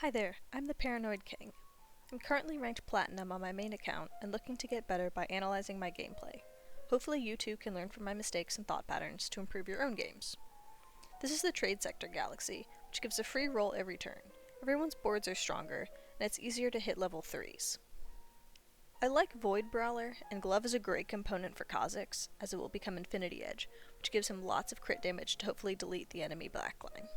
Hi there, I'm the Paranoid King. I'm currently ranked Platinum on my main account and looking to get better by analyzing my gameplay. Hopefully you too can learn from my mistakes and thought patterns to improve your own games. This is the Trade Sector Galaxy, which gives a free roll every turn. Everyone's boards are stronger, and it's easier to hit level 3s. I like Void Brawler, and Glove is a great component for Kha'Zix, as it will become Infinity Edge, which gives him lots of crit damage to hopefully delete the enemy backline.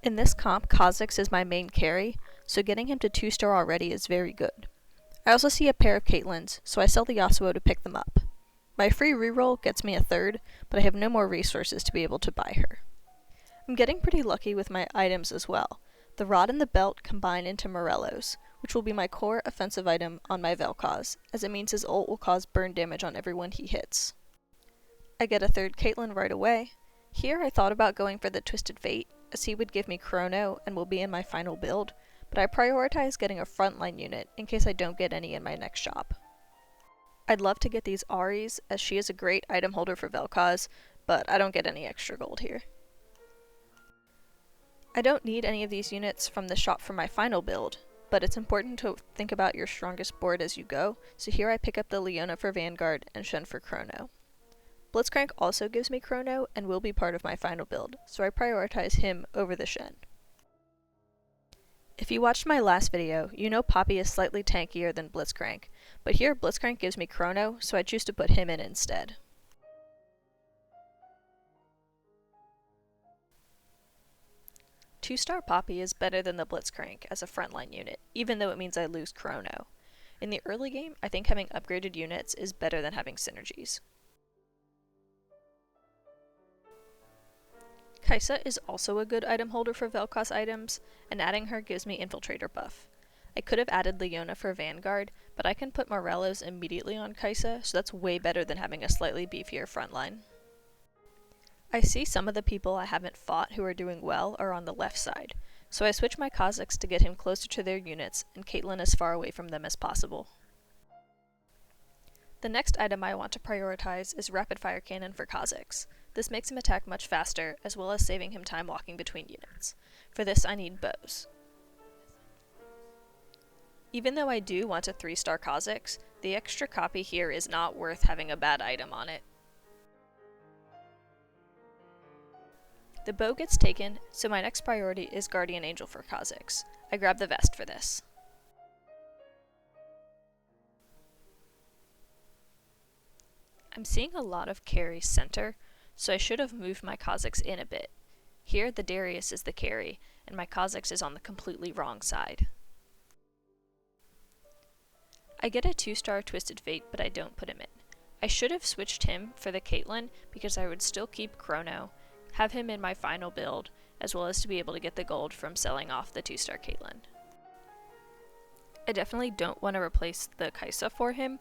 In this comp, Kha'Zix is my main carry, so getting him to 2-star already is very good. I also see a pair of Caitlyn's, so I sell the Yasuo to pick them up. My free reroll gets me a 3rd, but I have no more resources to be able to buy her. I'm getting pretty lucky with my items as well. The Rod and the Belt combine into Morello's, which will be my core offensive item on my Vel'Koz, as it means his ult will cause burn damage on everyone he hits. I get a 3rd Caitlyn right away. Here I thought about going for the Twisted Fate, as he would give me Chrono and will be in my final build, but I prioritize getting a frontline unit in case I don't get any in my next shop. I'd love to get these Aries, as she is a great item holder for Vel'Koz, but I don't get any extra gold here. I don't need any of these units from the shop for my final build, but it's important to think about your strongest board as you go, so here I pick up the Leona for Vanguard and Shen for Chrono. Blitzcrank also gives me Chrono and will be part of my final build, so I prioritize him over the Shen. If you watched my last video, you know Poppy is slightly tankier than Blitzcrank, but here Blitzcrank gives me Chrono, so I choose to put him in instead. Two-star Poppy is better than the Blitzcrank as a frontline unit, even though it means I lose Chrono. In the early game, I think having upgraded units is better than having synergies. Kai'Sa is also a good item holder for Vel'Koz items, and adding her gives me Infiltrator buff. I could have added Leona for Vanguard, but I can put Morello's immediately on Kai'Sa, so that's way better than having a slightly beefier frontline. I see some of the people I haven't fought who are doing well are on the left side, so I switch my Kha'Zix to get him closer to their units and Caitlyn as far away from them as possible. The next item I want to prioritize is Rapid Fire Cannon for Kha'Zix. This makes him attack much faster, as well as saving him time walking between units. For this I need bows. Even though I do want a 3-star Kha'Zix, the extra copy here is not worth having a bad item on it. The bow gets taken, so my next priority is Guardian Angel for Kha'Zix. I grab the vest for this. I'm seeing a lot of carry center, so I should have moved my Kha'Zix in a bit. Here the Darius is the carry, and my Kha'Zix is on the completely wrong side. I get a 2-star Twisted Fate, but I don't put him in. I should have switched him for the Caitlyn, because I would still keep Chrono, have him in my final build, as well as to be able to get the gold from selling off the 2-star Caitlyn. I definitely don't want to replace the Kai'Sa for him,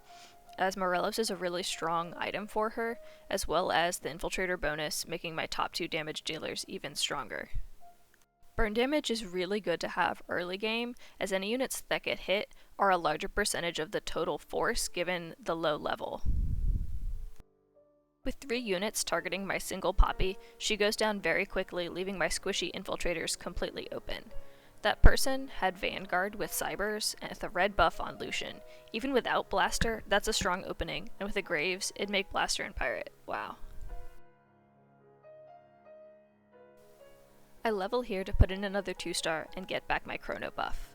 as Morello's is a really strong item for her, as well as the Infiltrator bonus, making my top 2 damage dealers even stronger. Burn damage is really good to have early game, as any units that get hit are a larger percentage of the total force given the low level. With 3 units targeting my single Poppy, she goes down very quickly, leaving my squishy infiltrators completely open. That person had Vanguard with Cybers and with a red buff on Lucian. Even without Blaster, that's a strong opening, and with a Graves, it'd make Blaster and Pirate. Wow. I level here to put in another 2-star and get back my Chrono buff.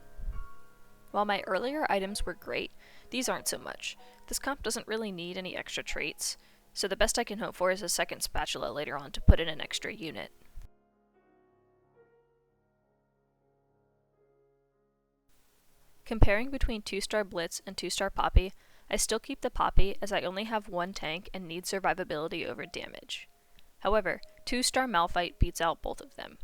While my earlier items were great, these aren't so much. This comp doesn't really need any extra traits, so the best I can hope for is a 2nd Spatula later on to put in an extra unit. Comparing between 2-star Blitz and 2-star Poppy, I still keep the Poppy as I only have 1 tank and need survivability over damage. However, 2-star Malphite beats out both of them.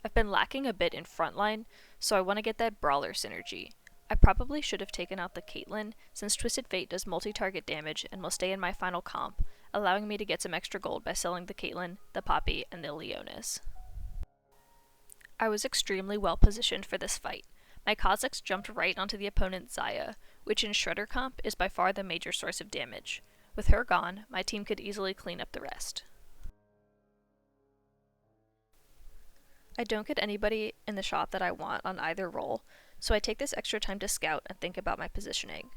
I've been lacking a bit in frontline, so I want to get that Brawler synergy. I probably should have taken out the Caitlyn, since Twisted Fate does multi-target damage and will stay in my final comp, allowing me to get some extra gold by selling the Caitlyn, the Poppy, and the Leonas. I was extremely well positioned for this fight. My Kha'Zix jumped right onto the opponent's Xayah, which in Shredder comp is by far the major source of damage. With her gone, my team could easily clean up the rest. I don't get anybody in the shop that I want on either role, so I take this extra time to scout and think about my positioning.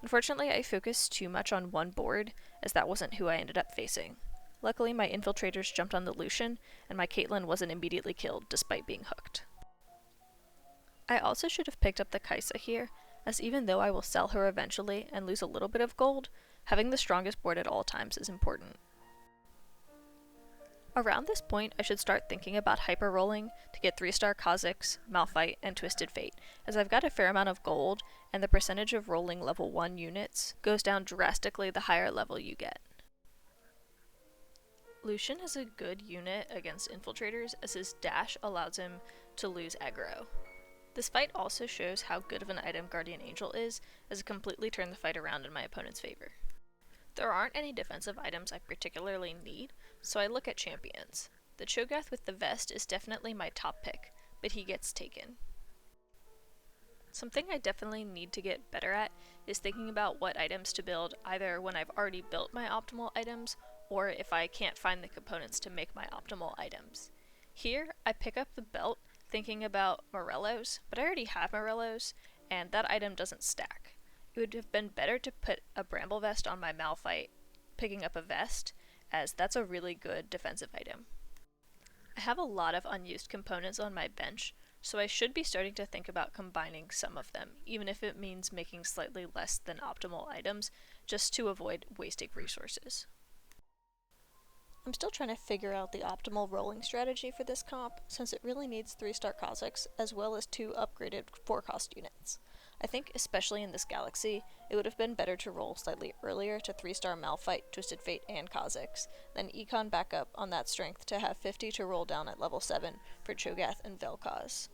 Unfortunately, I focused too much on one board, as that wasn't who I ended up facing. Luckily, my infiltrators jumped on the Lucian, and my Caitlyn wasn't immediately killed despite being hooked. I also should have picked up the Kha'Zix here, as even though I will sell her eventually and lose a little bit of gold, having the strongest board at all times is important. Around this point, I should start thinking about hyper-rolling to get 3-star Kha'Zix, Malphite, and Twisted Fate, as I've got a fair amount of gold, and the percentage of rolling level 1 units goes down drastically the higher level you get. Lucian is a good unit against infiltrators, as his dash allows him to lose aggro. This fight also shows how good of an item Guardian Angel is, as it completely turned the fight around in my opponent's favor. There aren't any defensive items I particularly need, so I look at champions. The Cho'Gath with the vest is definitely my top pick, but he gets taken. Something I definitely need to get better at is thinking about what items to build either when I've already built my optimal items, or if I can't find the components to make my optimal items. Here, I pick up the belt thinking about Morellos, but I already have Morellos, and that item doesn't stack. It would have been better to put a Bramble Vest on my Malphite, picking up a vest, as that's a really good defensive item. I have a lot of unused components on my bench, so I should be starting to think about combining some of them, even if it means making slightly less than optimal items, just to avoid wasting resources. I'm still trying to figure out the optimal rolling strategy for this comp, since it really needs 3-star Kha'Zix, as well as 2 upgraded 4-cost units. I think, especially in this galaxy, it would have been better to roll slightly earlier to 3-star Malphite, Twisted Fate, and Kha'Zix, then econ back up on that strength to have 50 to roll down at level 7 for Cho'Gath and Vel'Koz.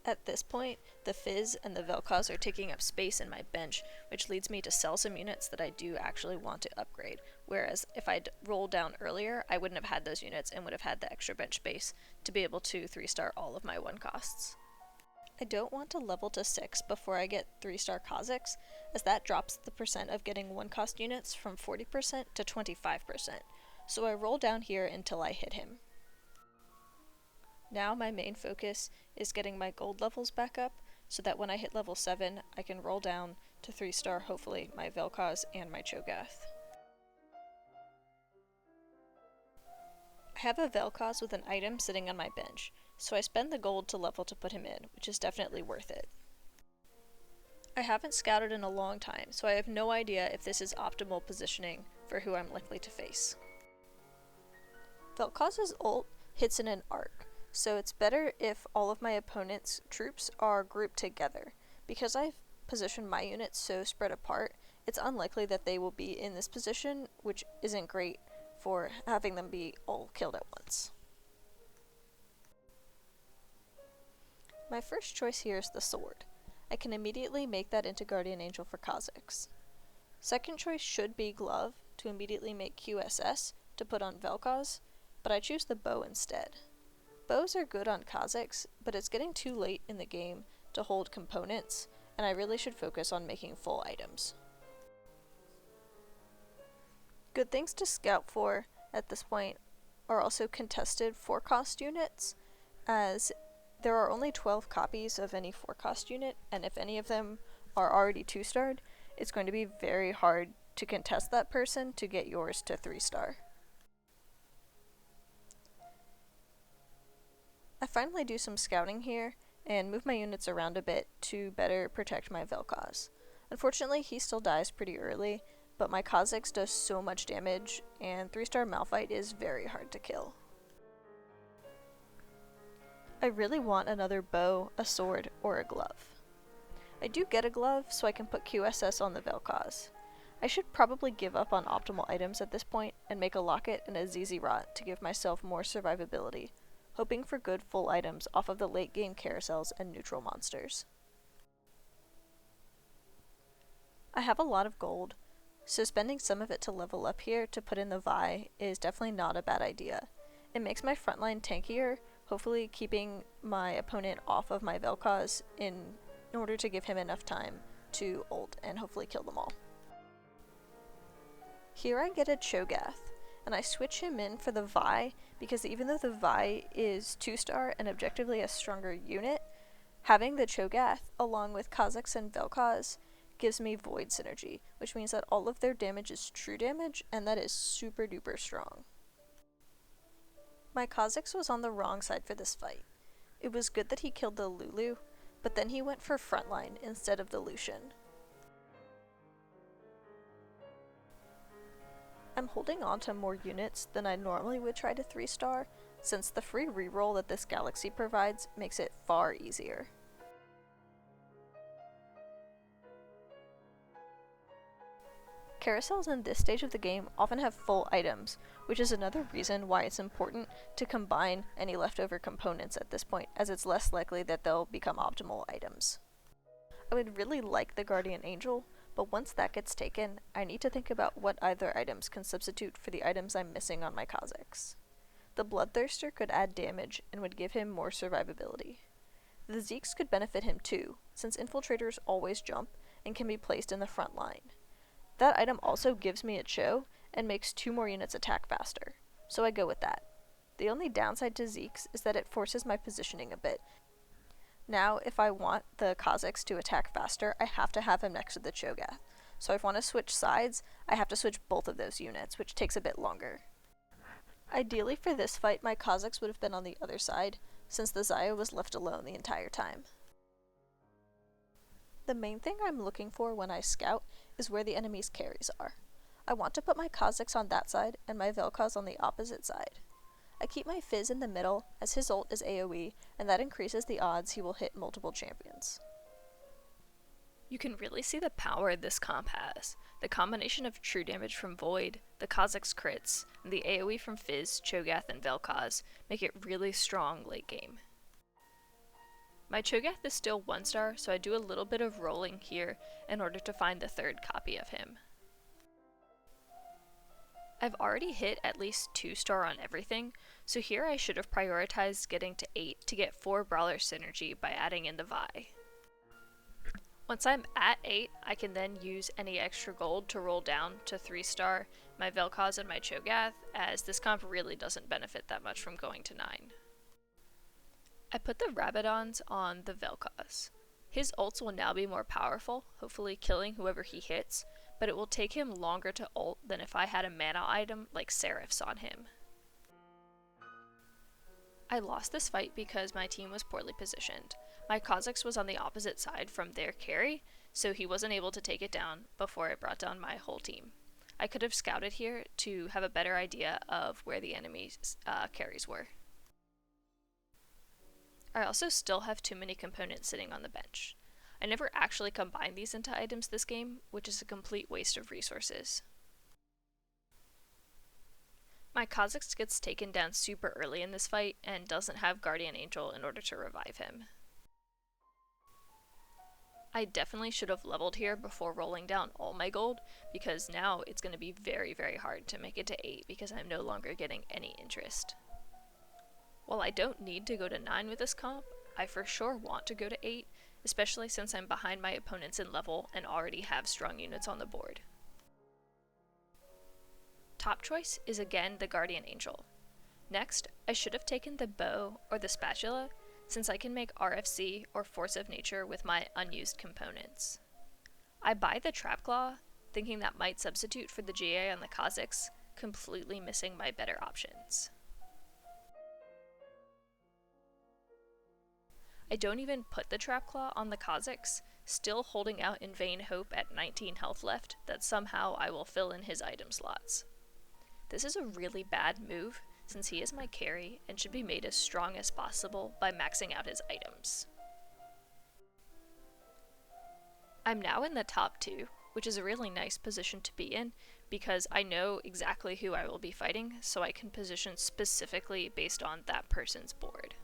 At this point, the Fizz and the Vel'Koz are taking up space in my bench, which leads me to sell some units that I do actually want to upgrade, whereas if I'd rolled down earlier, I wouldn't have had those units and would have had the extra bench space to be able to 3-star all of my 1-costs. I don't want to level to 6 before I get 3-star Kha'Zix, as that drops the percent of getting 1-cost units from 40% to 25%, so I roll down here until I hit him. Now my main focus is getting my gold levels back up, so that when I hit level 7, I can roll down to 3-star, hopefully, my Vel'Koz and my Cho'Gath. I have a Vel'Koz with an item sitting on my bench, so I spend the gold to level to put him in, which is definitely worth it. I haven't scouted in a long time, so I have no idea if this is optimal positioning for who I'm likely to face. Vel'Koz's ult hits in an arc, so it's better if all of my opponent's troops are grouped together. Because I've positioned my units so spread apart, it's unlikely that they will be in this position, which isn't great for having them be all killed at once. My first choice here is the sword. I can immediately make that into Guardian Angel for Kha'Zix. Second choice should be glove, to immediately make QSS to put on Vel'Koz, but I choose the bow instead. Bows are good on Kha'Zix, but it's getting too late in the game to hold components, and I really should focus on making full items. Good things to scout for at this point are also contested 4-cost units, as there are only 12 copies of any 4-cost unit, and if any of them are already 2-starred, it's going to be very hard to contest that person to get yours to 3-star. I finally do some scouting here, and move my units around a bit to better protect my Vel'Koz. Unfortunately, he still dies pretty early, but my Kha'Zix does so much damage, and 3-star Malphite is very hard to kill. I really want another bow, a sword, or a glove. I do get a glove, so I can put QSS on the Vel'Koz. I should probably give up on optimal items at this point, and make a locket and a ZZ Rot to give myself more survivability, hoping for good full items off of the late game carousels and neutral monsters. I have a lot of gold, so spending some of it to level up here to put in the Vi is definitely not a bad idea. It makes my frontline tankier, hopefully keeping my opponent off of my Vel'Koz in order to give him enough time to ult and hopefully kill them all. Here I get a Cho'Gath, and I switch him in for the Vi because even though the Vi is 2-star and objectively a stronger unit, having the Cho'Gath along with Kha'Zix and Vel'Koz gives me Void synergy, which means that all of their damage is true damage, and that is super duper strong. My Kha'Zix was on the wrong side for this fight. It was good that he killed the Lulu, but then he went for frontline instead of the Lucian. I'm holding on to more units than I normally would try to 3-star, since the free reroll that this galaxy provides makes it far easier. Carousels in this stage of the game often have full items, which is another reason why it's important to combine any leftover components at this point, as it's less likely that they'll become optimal items. I would really like the Guardian Angel, but once that gets taken, I need to think about what other items can substitute for the items I'm missing on my Kha'Zix. The Bloodthirster could add damage and would give him more survivability. The Zeeks could benefit him too, since infiltrators always jump and can be placed in the front line. That item also gives me a Cho and makes 2 more units attack faster, so I go with that. The only downside to Zeeks is that it forces my positioning a bit. Now, if I want the Kha'Zix to attack faster, I have to have him next to the Cho'Gath. So if I want to switch sides, I have to switch both of those units, which takes a bit longer. Ideally for this fight, my Kha'Zix would have been on the other side, since the Xayah was left alone the entire time. The main thing I'm looking for when I scout is where the enemy's carries are. I want to put my Kha'Zix on that side and my Vel'Koz on the opposite side. I keep my Fizz in the middle as his ult is AoE, and that increases the odds he will hit multiple champions. You can really see the power this comp has. The combination of true damage from Void, the Kha'Zix crits, and the AoE from Fizz, Cho'Gath, and Vel'Koz make it really strong late game. My Cho'Gath is still 1-star, so I do a little bit of rolling here in order to find the 3rd copy of him. I've already hit at least 2-star on everything, so here I should have prioritized getting to 8 to get 4 Brawler synergy by adding in the Vi. Once I'm at 8, I can then use any extra gold to roll down to 3-star my Vel'Koz and my Cho'Gath, as this comp really doesn't benefit that much from going to 9. I put the Rabadons on the Vel'Koz. His ults will now be more powerful, hopefully killing whoever he hits, but it will take him longer to ult than if I had a mana item like Seraph's on him. I lost this fight because my team was poorly positioned. My Kha'Zix was on the opposite side from their carry, so he wasn't able to take it down before it brought down my whole team. I could have scouted here to have a better idea of where the enemy's carries were. I also still have too many components sitting on the bench. I never actually combined these into items this game, which is a complete waste of resources. My Kha'Zix gets taken down super early in this fight and doesn't have Guardian Angel in order to revive him. I definitely should have leveled here before rolling down all my gold, because now it's going to be very, very hard to make it to 8 because I'm no longer getting any interest. While I don't need to go to 9 with this comp, I for sure want to go to 8, especially since I'm behind my opponents in level and already have strong units on the board. Top choice is again the Guardian Angel. Next, I should have taken the bow or the spatula, since I can make RFC or Force of Nature with my unused components. I buy the Trap Claw, thinking that might substitute for the GA on the Kha'Zix, completely missing my better options. I don't even put the Trap Claw on the Kha'Zix, still holding out in vain hope at 19 health left that somehow I will fill in his item slots. This is a really bad move, since he is my carry and should be made as strong as possible by maxing out his items. I'm now in the top 2, which is a really nice position to be in, because I know exactly who I will be fighting, so I can position specifically based on that person's board.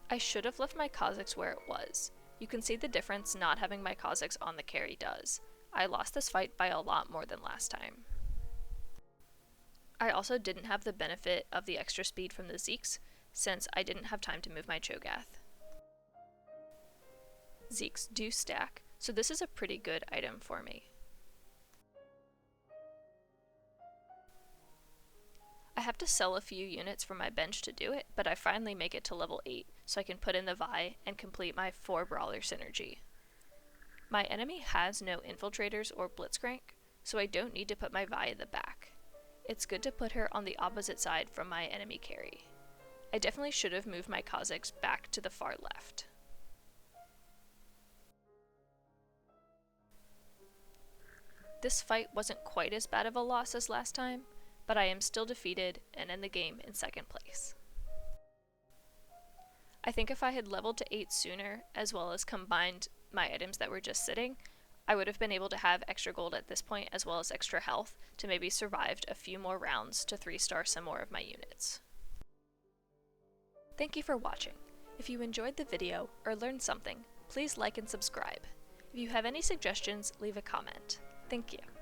I should have left my Kha'Zix where it was. You can see the difference not having my Kha'Zix on the carry does. I lost this fight by a lot more than last time. I also didn't have the benefit of the extra speed from the Zeeks, since I didn't have time to move my Cho'Gath. Zeeks do stack, so this is a pretty good item for me. I have to sell a few units from my bench to do it, but I finally make it to level 8, so I can put in the Vi and complete my 4 Brawler synergy. My enemy has no infiltrators or blitzcrank, so I don't need to put my Vi in the back. It's good to put her on the opposite side from my enemy carry. I definitely should have moved my Kha'Zix back to the far left. This fight wasn't quite as bad of a loss as last time, but I am still defeated and end the game in 2nd place. I think if I had leveled to 8 sooner, as well as combined my items that were just sitting, I would have been able to have extra gold at this point as well as extra health to maybe survived a few more rounds to 3-star some more of my units. Thank you for watching. If you enjoyed the video or learned something, please like and subscribe. If you have any suggestions, leave a comment. Thank you.